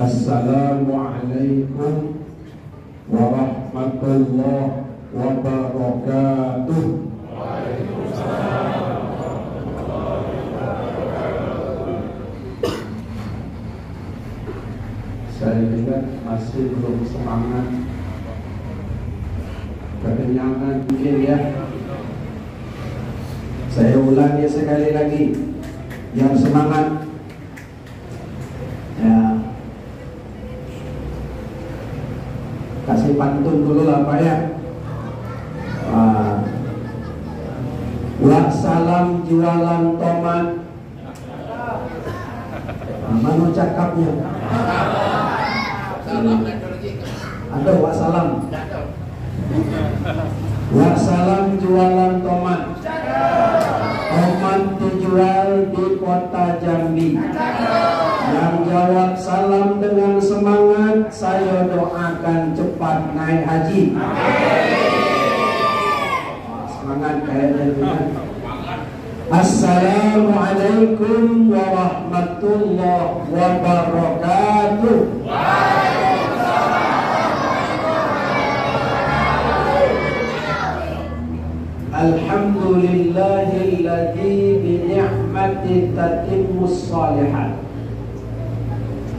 Assalamualaikum warahmatullahi wabarakatuh. Saya lihat masih belum semangat, kekenyangan mungkin ya. Saya ulangi sekali lagi, yang semangat ya. Kasih pantun dulu lah Pak ya. Salam jualan tomat. Mana cakapnya? Ada wassalam. Wassalam jualan tomat. Tomat dijual di kota Jambi. Yang jawab salam dengan semangat, saya doakan cepat naik haji. Semangat kayaknya juga. Assalamualaikum warahmatullahi wabarakatuh. Alhamdulillahilladzi bi ni'mati tatimmus shalihat.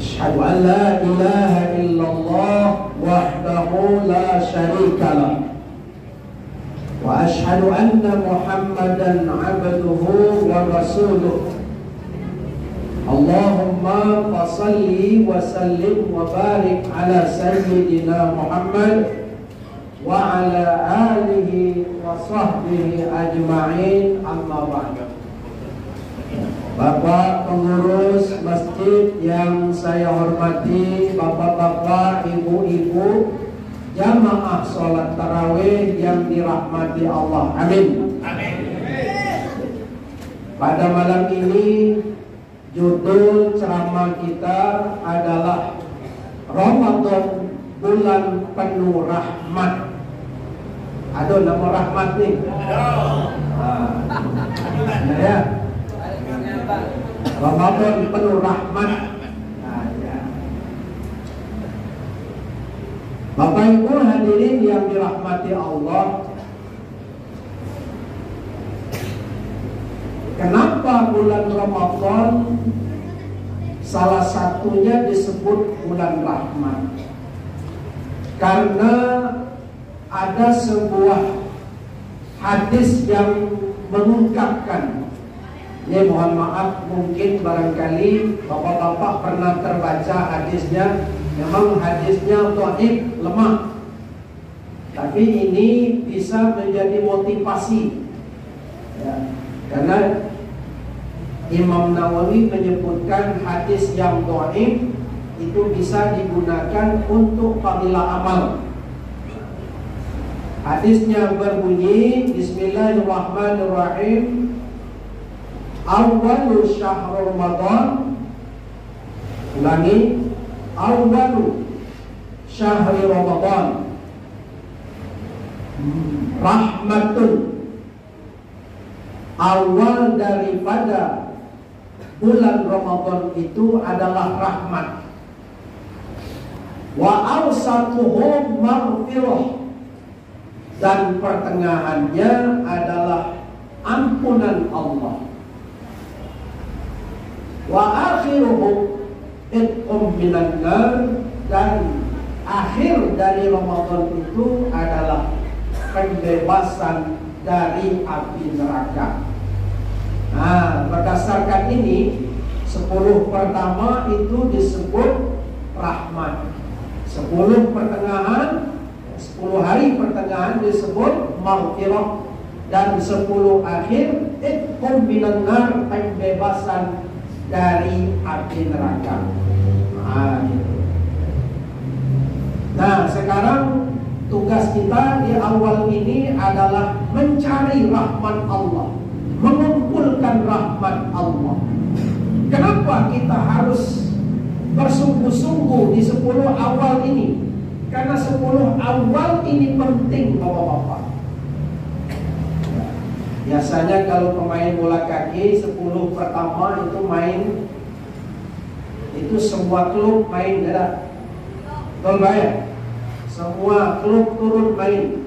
Asyhadu an la ilaha illallah wahdahu la syarika lah. Wa asyhadu anna Muhammadan 'abduhu wa rasuluh. Allahumma fashalli wa sallim wa barik ala sayyidina Muhammad wa ala alihi wa sahbihi ajma'in, amma ba'du. Bapak pengurus masjid yang saya hormati, bapak-bapak, ibu-ibu, jamaah sholat tarawih yang dirahmati Allah, amin. Amin. Pada malam ini judul ceramah kita adalah Ramadan, bulan penuh rahmat. Ada nama rahmat nih? Ada ya? Ramadan penuh rahmat. Bapak Ibu hadirin yang dirahmati Allah, kenapa bulan Ramadan salah satunya disebut bulan rahmat? Karena ada sebuah hadis yang mengungkapkan. Ya mohon maaf, mungkin barangkali bapak-bapak pernah terbaca hadisnya. Memang hadisnya dhaif, lemah. Tapi ini bisa menjadi motivasi ya. Karena Imam Nawawi menyebutkan hadis yang dhaif itu bisa digunakan untuk fadilah amal. Hadisnya berbunyi, Bismillahirrahmanirrahim. Awwalu syahr Ramadan. Ulangi. Awwalu syahri Ramadan rahmatun. Awal daripada bulan Ramadan itu adalah rahmat. Wa awsatuhu maghfirah. Dan pertengahannya adalah ampunan Allah. Wa akhiruhu itqum minan nar. Dan akhir dari Ramadan itu adalah pembebasan dari api neraka. Nah, berdasarkan ini 10 pertama itu disebut rahmat. 10 pertengahan, 10 hari pertengahan disebut maghfirah, dan 10 akhir itqum minan nar, pembebasan dari api neraka. Nah, sekarang tugas kita di awal ini adalah mencari rahmat Allah, mengumpulkan rahmat Allah. Kenapa kita harus bersungguh-sungguh di 10 awal ini? Karena 10 awal ini penting, bapak-bapak. Biasanya kalau pemain bola kaki 10 pertama itu main itu semua klub main ya. Betul ya? Semua klub turun main.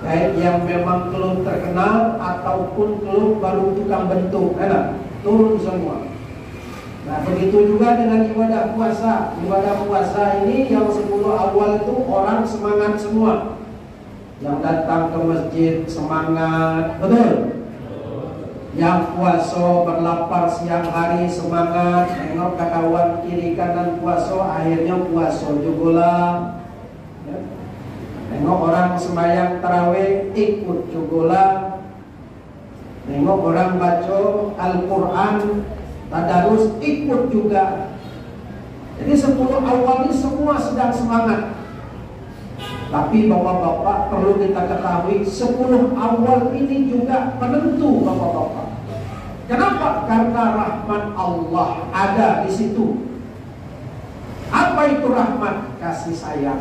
Baik yang memang klub terkenal ataupun klub baru tukang bentuk, turun semua. Nah begitu juga dengan ibadah puasa. Ibadah puasa ini yang 10 awal itu orang semangat semua. Yang datang ke masjid semangat, betul. Yang puasa berlapar siang hari semangat. Tengok kawan kiri kanan puasa, akhirnya puasa juga. Tengok orang sembahyang tarawih ikut juga. Tengok orang baca Al-Quran tadarus ikut juga. Jadi 10 awal ini semua sedang semangat. Tapi bapak-bapak perlu kita ketahui 10 awal ini juga penentu bapak-bapak. Kenapa? Karena rahmat Allah ada di situ. Apa itu rahmat? Kasih sayang.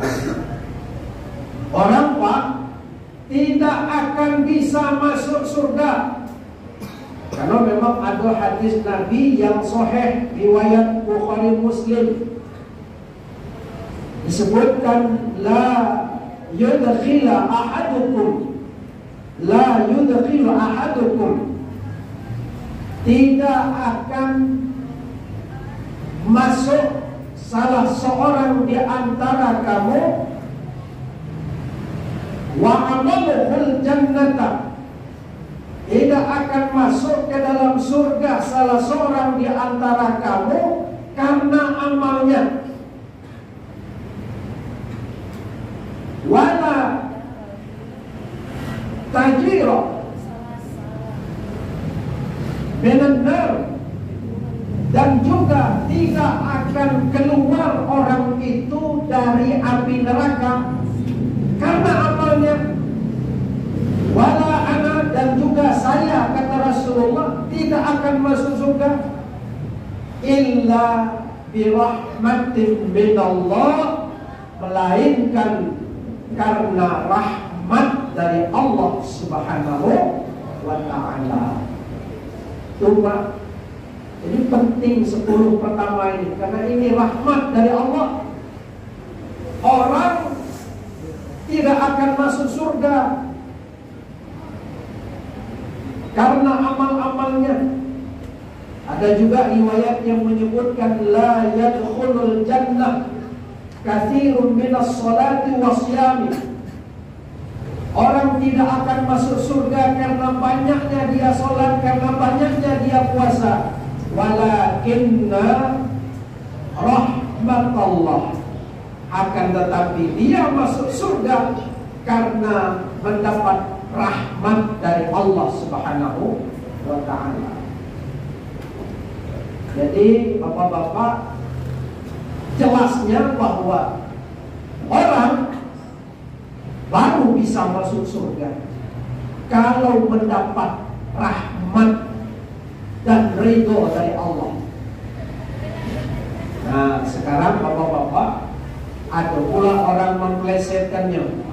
Orang Pak tidak akan bisa masuk surga. Karena memang ada hadis Nabi yang sahih riwayat Bukhari Muslim. Disebutkan la yudkhila ahadukum tidak akan masuk salah seorang di antara kamu wa amaluhul jannata, tidak akan masuk ke dalam surga salah seorang di antara kamu karena amalnya, wala tajira minan nar, dan juga tidak akan keluar orang itu dari api neraka karena amalnya. Wala ana, dan juga saya, kata Rasulullah, tidak akan masuk surga illa birahmatin minallah, melainkan karena rahmat dari Allah Subhanahu wa ta'ala. Cuma jadi penting 10 pertama ini, karena ini rahmat dari Allah. Orang tidak akan masuk surga karena amal-amalnya. Ada juga riwayat yang menyebutkan la yadkhulul jannah katsirun minas salati wasyami. Orang tidak akan masuk surga karena banyaknya dia salat, karena banyaknya dia puasa. Walakinna rahmatullah, akan tetapi dia masuk surga karena mendapat rahmat dari Allah Subhanahu wa ta'ala. Jadi bapak-bapak, jelasnya bahwa orang baru bisa masuk surga kalau mendapat rahmat dan ridho dari Allah. Nah sekarang bapak-bapak, ada pula orang memplesetkannya.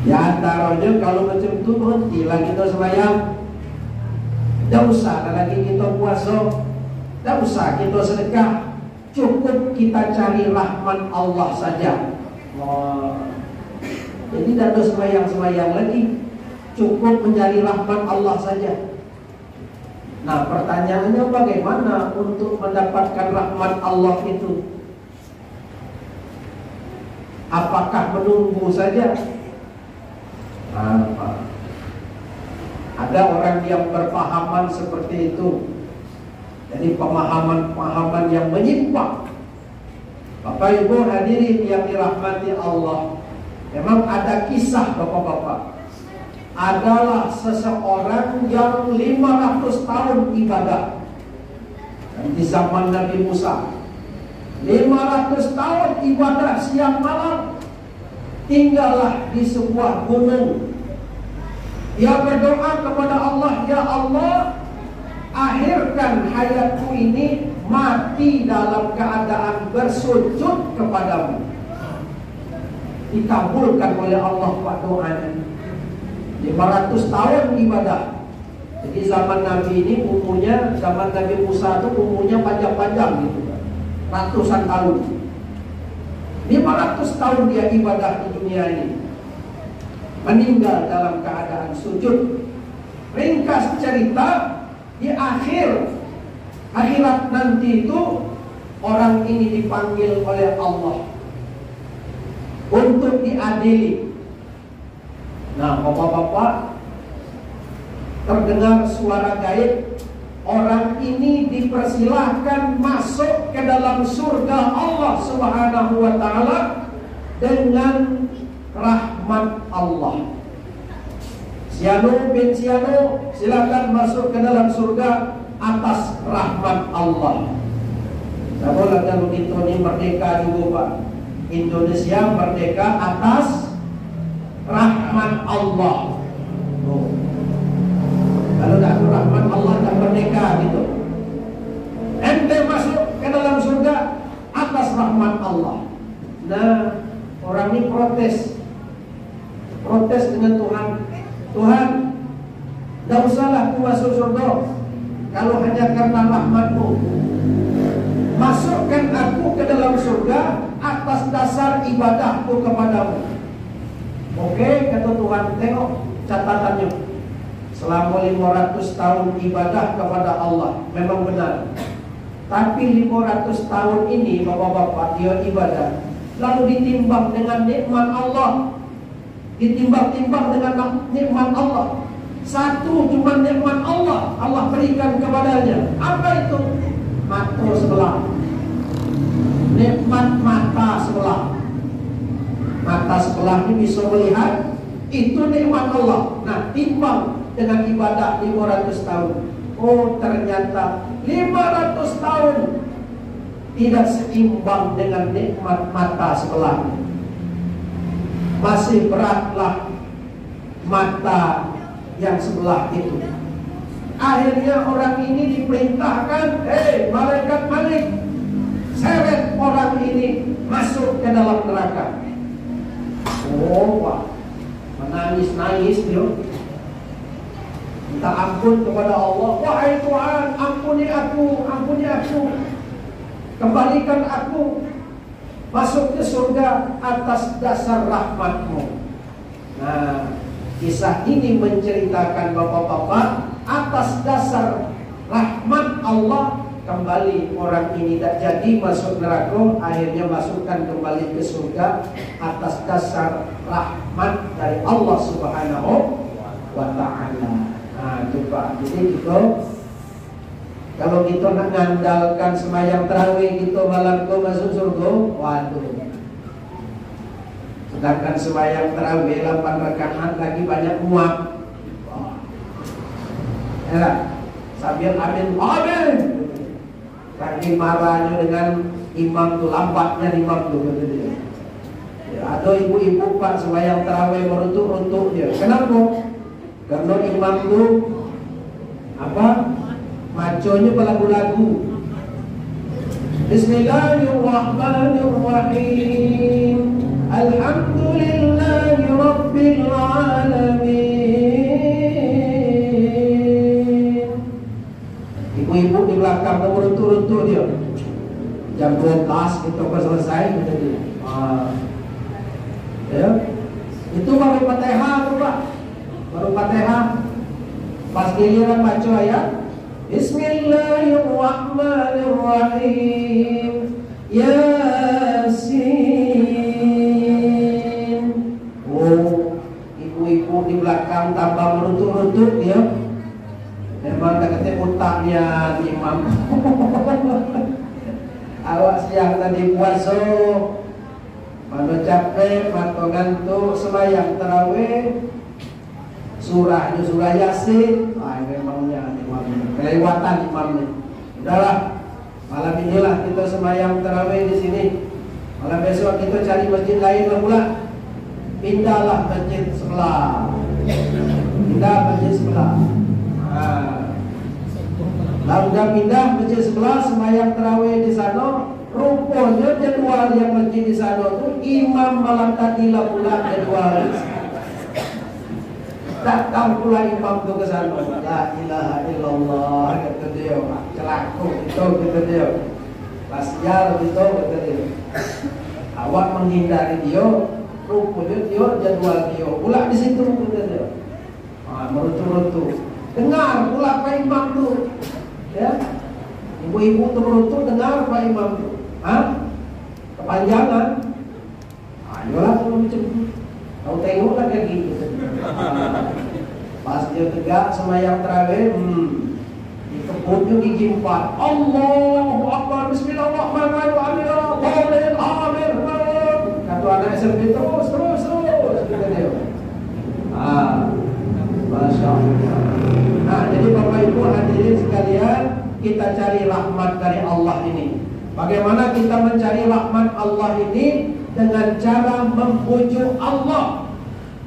Ya antaranya kalau macam itu berhentilah kita sembahyang, tidak usah lagi kita puasa, tidak usah kita sedekah, cukup kita cari rahmat Allah saja. Jadi tidak ada sembahyang lagi, cukup mencari rahmat Allah saja. Nah pertanyaannya, bagaimana untuk mendapatkan rahmat Allah itu? Apakah menunggu saja? Ada orang yang berpahaman seperti itu. Jadi pemahaman-pemahaman yang menyimpang. Bapak Ibu hadirin yang dirahmati Allah, memang ada kisah bapak-bapak. Adalah seseorang yang 500 tahun ibadah. Dan di zaman Nabi Musa 500 tahun ibadah siang malam, tinggallah di sebuah gunung. Dia berdoa kepada Allah, ya Allah, akhirkan hayatku ini mati dalam keadaan bersujud kepadamu. Dikabulkan oleh Allah Pak doanya. 500 tahun ibadah, Jadi zaman Nabi ini umurnya, zaman Nabi Musa itu umurnya panjang-panjang gitu, ratusan tahun. 500 tahun dia ibadah di dunia ini, meninggal dalam keadaan sujud. Ringkas cerita, di akhirat nanti itu orang ini dipanggil oleh Allah untuk diadili. Nah, bapak-bapak, terdengar suara gaib, orang ini dipersilahkan masuk ke dalam surga Allah Subhanahu wa taala dengan rahmat Allah. Siano bin Siano, silakan masuk ke dalam surga atas rahmat Allah. Nah, kalau itu ini merdeka juga Pak. Indonesia merdeka atas rahmat Allah. Oh. Kalau tak rahmat Allah tak merdeka gitu. Ente masuk ke dalam surga atas rahmat Allah. Nah, orang ini protes dengan Tuhan. Tuhan, tidak usahlah aku masuk surga kalau hanya karena rahmat-Mu. Masukkan aku ke dalam surga atas dasar ibadahku kepadamu. Oke, kata Tuhan, tengok catatannya. Selama 500 tahun ibadah kepada Allah, memang benar. Tapi 500 tahun ini, bapak-bapak, dia ibadah, lalu ditimbang dengan nikmat Allah. Ditimbang-timbang dengan nikmat Allah. Satu cuma nikmat Allah berikan kepadanya. Apa itu? Mata sebelah. Nikmat mata sebelah. Mata sebelah ini bisa melihat, itu nikmat Allah. Nah, timbang dengan ibadah 500 tahun. Oh, ternyata 500 tahun tidak seimbang dengan nikmat mata sebelah. Masih beratlah mata yang sebelah itu. Akhirnya orang ini diperintahkan, malaikat Malik, seret orang ini masuk ke dalam neraka. Oh, Pak, menangis-nangis dia, minta ampun kepada Allah. Wahai Tuhan, ampuni aku, kembalikan aku masuk ke surga atas dasar rahmat-Mu. Nah, kisah ini menceritakan bapak-bapak, atas dasar rahmat Allah kembali orang ini tak jadi masuk neraka, akhirnya masukkan kembali ke surga atas dasar rahmat dari Allah Subhanahu wa ta'ala. Nah, coba jadi itu kalau kita nak ngandalkan semayang tarawih kita malam itu masuk surga, waduh. Sedangkan semayang tarawih 8 rakaat lagi banyak muak. Ya, sambil amin. Lagi marahnya dengan imam tu, lambatnya imam tu kata dia. Ya, ada ibu-ibu Pak semayang tarawih meruntuk-runtuk dia. Kenapa? Karena imam tu apa? Maconya berlagu-lagu. Bismillahirrahmanirrahim. Alhamdulillahi Rabbil Alamin. Ibu-ibu di belakang meruntuk-runtuk dia. Jam 12 kita selesai kata dia. Ya. Itu baru Fatihah tu Pak. Baru Fatihah. Pas giliran baca ayat Bismillahirrahmanirrahim. Yasin. Oh, ibu-ibu di belakang tambah meruntuk-runtuk dia. Memang tak kata otaknya imam. Awak siang tadi puasa, mana capek, mata ngantuk, sembahyang tarawih, surah Yasin. Memangnya imam kelewatan imam ni. Udahlah, malam inilah kita sembahyang tarawih di sini. Malam besok kita cari masjid lain lah pula. Pindahlah masjid sebelah. Lalu dah pindah masjid sebelah, sembahyang tarawih di sana. Rupanya jadwal yang masjid di sana tu imam malam tadi lah pula jadwal. Datang pula imam tu ke sana. La ilaha illallah kata dia. Celaku itu kata dia. Lasial itu kata dia. Awak menghindari dia, rupanya dia jadwal dia. Pula di situ kata dia. Merutu-rutu. Dengar pula Pak Imam tu. Ya. Ibu-ibu tu merutu dengar Pak Imam tu. Kepanjangan. Ayolah kalau macam tu. Kau tengoklah kayak gitu. Pas dia tegak semayang terawih, dikebutnya gigi 4. Allahu Akbar, Bismillahirrahmanirrahim, amin. Kata anak SMP terus. Kata dia. Masya Allah. Nah, jadi Bapak Ibu hadirin sekalian, kita cari rahmat dari Allah ini. Bagaimana kita mencari rahmat Allah ini? Dengan cara mempuji Allah.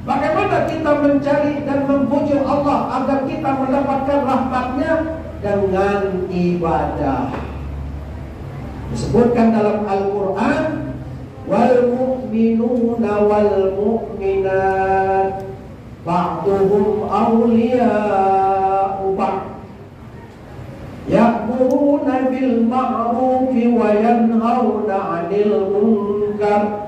Bagaimana kita mencari dan mempuji Allah agar kita mendapatkan rahmatnya? Dengan ibadah. Disebutkan dalam Al-Quran, wal mu'minuna wal mu'minat ba'duhum awliya'u ba'd ya'muruna bil ma'rufi wa yanhauna 'anil munkar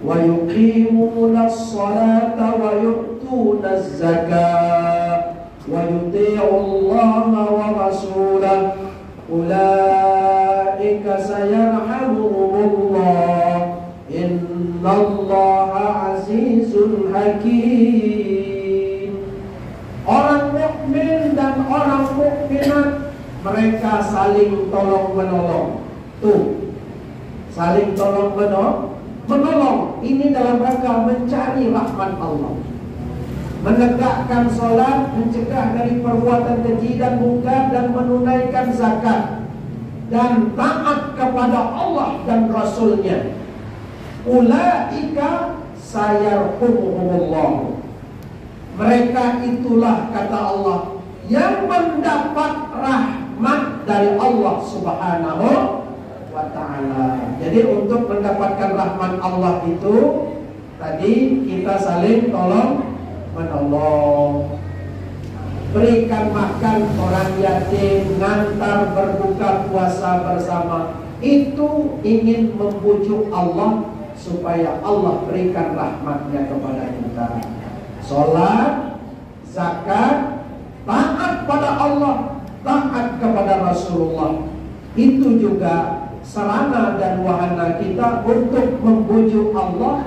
wa yuqimuna as-salata wa yu'tuna az-zakata wa yuti'u Allah wa rasulahu ulaika sayarhamuhumullah innallaha azizun hakim. Orang mukmin dan orang mukminat mereka saling tolong menolong. Tuh, saling tolong menolong. Ini dalam rangka mencari rahmat Allah. Menegakkan sholat, mencegah dari perbuatan keji dan mungkar, dan menunaikan zakat, dan taat kepada Allah dan Rasulnya. Ulaika sayarhumuhumullah. Mereka itulah, kata Allah, yang mendapat rahmat dari Allah Subhanahu wa ta'ala. Jadi untuk mendapatkan rahmat Allah itu, tadi kita saling tolong menolong, berikan makan orang yatim, ngantar berbuka puasa bersama. Itu ingin membujuk Allah supaya Allah berikan rahmatnya kepada kita. Sholat, zakat, taat pada Allah, taat kepada Rasulullah. Itu juga sarana dan wahana kita untuk membujuk Allah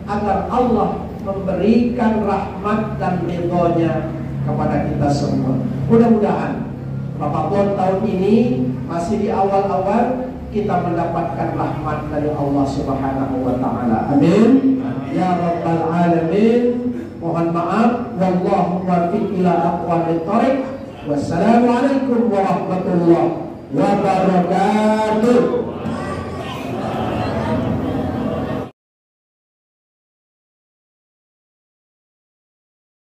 agar Allah memberikan rahmat dan ridhonya kepada kita semua. Mudah-mudahan Ramadan tahun ini masih di awal-awal, kita mendapatkan rahmat dari Allah Subhanahu wa ta'ala. Amin. Ya Rabbal Alamin. Mohon maaf. Wallahu muwaffiq ila aqwamit thoriq. Wassalamualaikum warahmatullahi wabarakatuh.